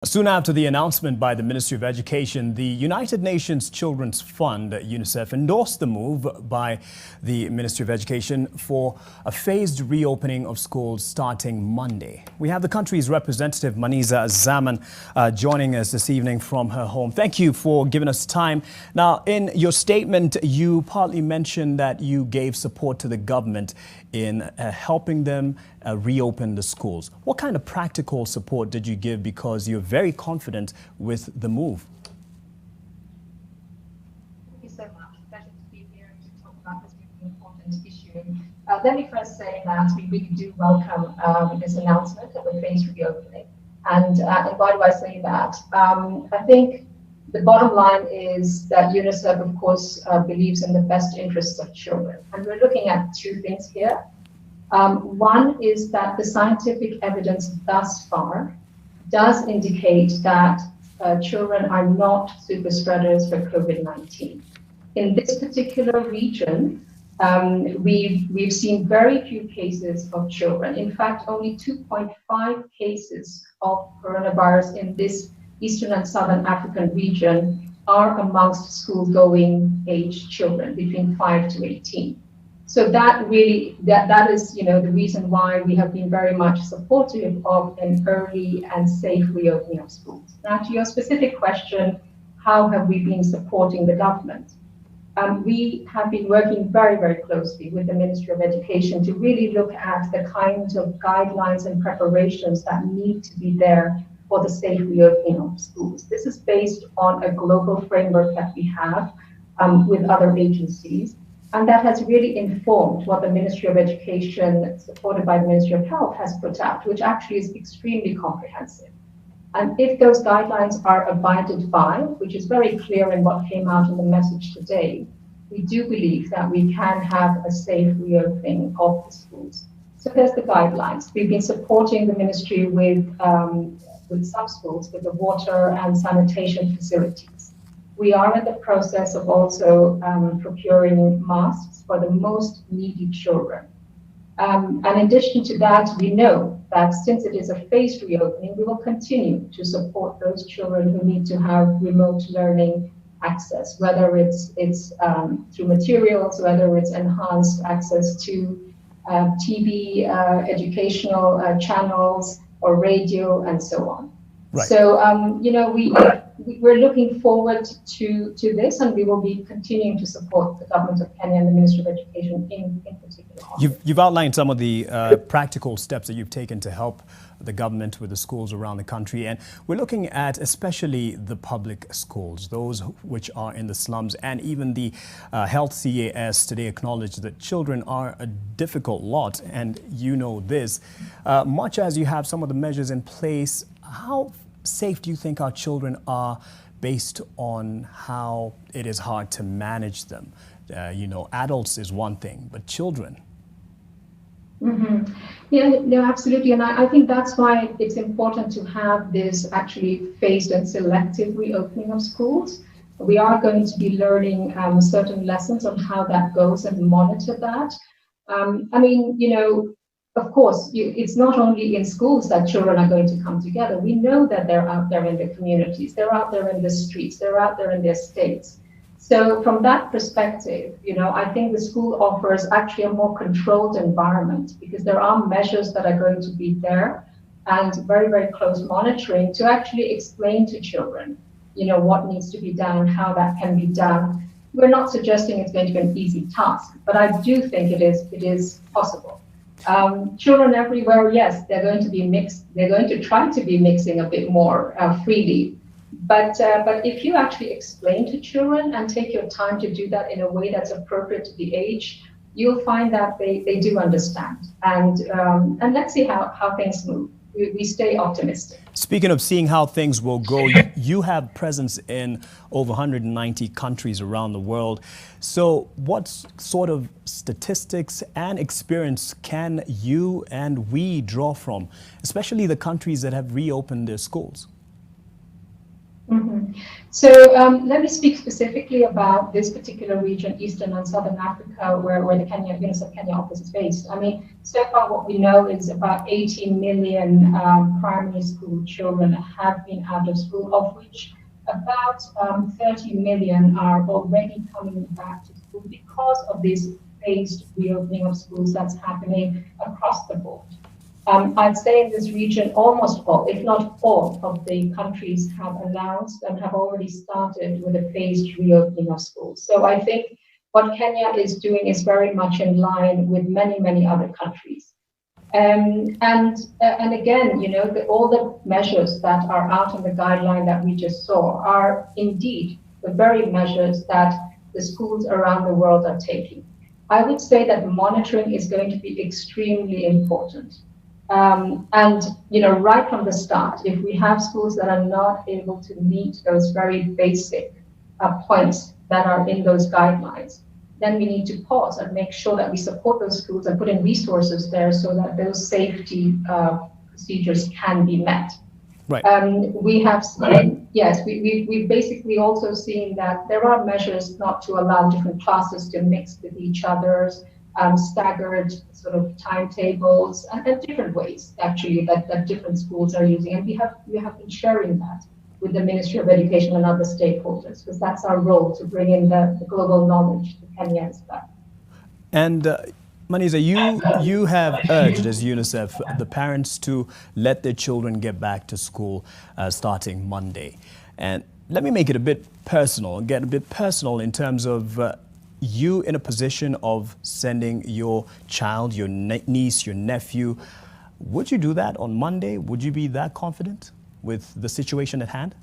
Soon after the announcement by the Ministry of Education, the United Nations Children's Fund, UNICEF, endorsed the move by the Ministry of Education for a phased reopening of schools starting Monday. We have the country's representative, Maniza Zaman, joining us this evening from her home. Thank you for giving us time. Now, in your statement, you partly mentioned that you gave support to the government in helping them reopen the schools. What kind of practical support did you give, because you're very confident with the move? Thank you so much. Pleasure to be here and to talk about this really important issue. Let me first say that we really do welcome this announcement of a phased reopening. And why do I say that? I think the bottom line is that UNICEF, of course, believes in the best interests of children. And we're looking at two things here. One is that the scientific evidence thus far does indicate that children are not super spreaders for COVID-19. In this particular region, we've seen very few cases of children. In fact, only 2.5 cases of coronavirus in this Eastern and Southern African region are amongst school-going age children between 5 to 18. So that really, that is, the reason why we have been very much supportive of an early and safe reopening of schools. Now, to your specific question, how have we been supporting the government? We have been working very, very closely with the Ministry of Education to really look at the kinds of guidelines and preparations that need to be there for the safe reopening of schools. This is based on a global framework that we have with other agencies. And that has really informed what the Ministry of Education, supported by the Ministry of Health, has put out, which actually is extremely comprehensive. And if those guidelines are abided by, which is very clear in what came out in the message today, we do believe that we can have a safe reopening of the schools. So there's the guidelines. We've been supporting the ministry with some schools with the water and sanitation facilities. We are in the process of also procuring masks for the most needy children. And in addition to that, we know that since it is a phased reopening, we will continue to support those children who need to have remote learning access, whether it's through materials, whether it's enhanced access to TV, educational channels, or radio, and so on. Right. So, we're looking forward to this, and we will be continuing to support the government of Kenya and the Ministry of Education in particular. You've outlined some of the practical steps that you've taken to help the government with the schools around the country. And we're looking at especially the public schools, those which are in the slums, and even the Health CAS today acknowledged that children are a difficult lot. And you know this, much as you have some of the measures in place, how safe do you think our children are based on how it is hard to manage them? Adults is one thing, but children. Mm-hmm. Yeah, no, absolutely. And I think that's why it's important to have this actually phased and selective reopening of schools. We are going to be learning certain lessons on how that goes and monitor that. Of course, it's not only in schools that children are going to come together. We know that they're out there in the communities, they're out there in the streets, they're out there in their states. So from that perspective, I think the school offers actually a more controlled environment, because there are measures that are going to be there and very, very close monitoring to actually explain to children, what needs to be done, how that can be done. We're not suggesting it's going to be an easy task, but I do think it is possible. Children everywhere, yes, they're going to be mixed. They're going to try to be mixing a bit more freely. But if you actually explain to children and take your time to do that in a way that's appropriate to the age, you'll find that they do understand. And let's see how things move. We stay optimistic. Speaking of seeing how things will go, you have presence in over 190 countries around the world. So what sort of statistics and experience can you and we draw from, especially the countries that have reopened their schools? Mm-hmm. Let me speak specifically about this particular region, Eastern and Southern Africa, where the UNICEF Kenya office is based. I mean, so far what we know is about 18 million primary school children have been out of school, of which about 30 million are already coming back to school because of this phased reopening of schools that's happening across the board. I'd say in this region, almost all, if not all, of the countries have announced and have already started with a phased reopening of schools. So I think what Kenya is doing is very much in line with many, many other countries. And again, you know, all the measures that are out in the guideline that we just saw are indeed the very measures that the schools around the world are taking. I would say that monitoring is going to be extremely important. And you know, right from the start, if we have schools that are not able to meet those very basic points that are in those guidelines, then we need to pause and make sure that we support those schools and put in resources there so that those safety procedures can be met. Right. We have seen, yes, we've basically also seen that there are measures not to allow different classes to mix with each other's, staggered sort of timetables and different ways actually that different schools are using. And we have been sharing that with the Ministry of Education and other stakeholders, because that's our role, to bring in the global knowledge to Kenya as well. And Manisa, you have urged as UNICEF the parents to let their children get back to school starting Monday. And let me make it a bit personal, get a bit personal in terms of you in a position of sending your child, your niece, your nephew. Would you do that on Monday? Would you be that confident with the situation at hand?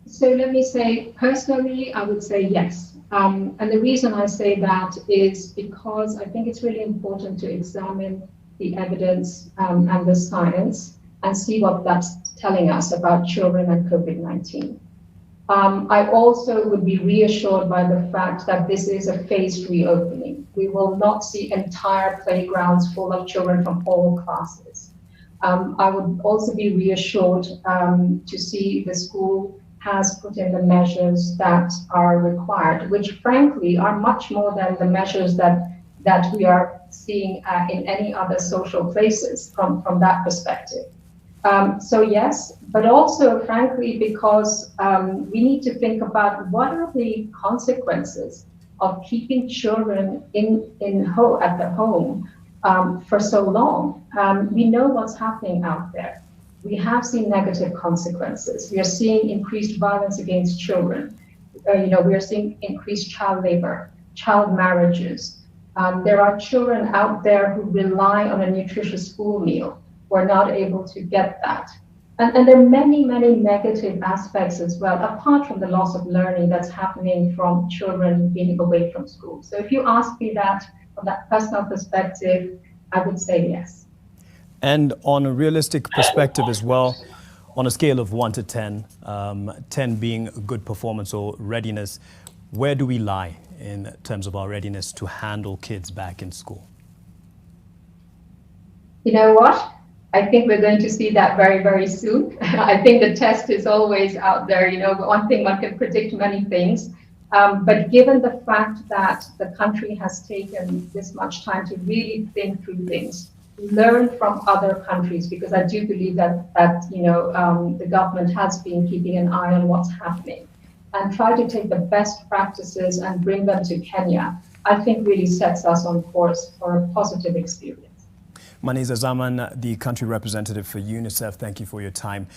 So let me say, personally, I would say yes. And the reason I say that is because I think it's really important to examine the evidence and the science and see what that's telling us about children and COVID-19. I also would be reassured by the fact that this is a phased reopening. We will not see entire playgrounds full of children from all classes. I would also be reassured to see the school has put in the measures that are required, which frankly are much more than the measures that we are seeing in any other social places from that perspective. So yes, but also frankly, because we need to think about what are the consequences of keeping children at the home for so long. We know what's happening out there. We have seen negative consequences. We are seeing increased violence against children. We are seeing increased child labor, child marriages. There are children out there who rely on a nutritious school meal, who are not able to get that. And there are many, many negative aspects as well, apart from the loss of learning that's happening from children being away from school. So if you ask me that from that personal perspective, I would say yes. And on a realistic perspective as well, on a scale of 1 to 10, 10 being good performance or readiness, where do we lie in terms of our readiness to handle kids back in school? You know what? I think we're going to see that very, very soon. I think the test is always out there. One thing, one can predict many things. But given the fact that the country has taken this much time to really think through things, learn from other countries, because I do believe that the government has been keeping an eye on what's happening, and try to take the best practices and bring them to Kenya, I think really sets us on course for a positive experience. Manisa Zaman, the country representative for UNICEF, thank you for your time.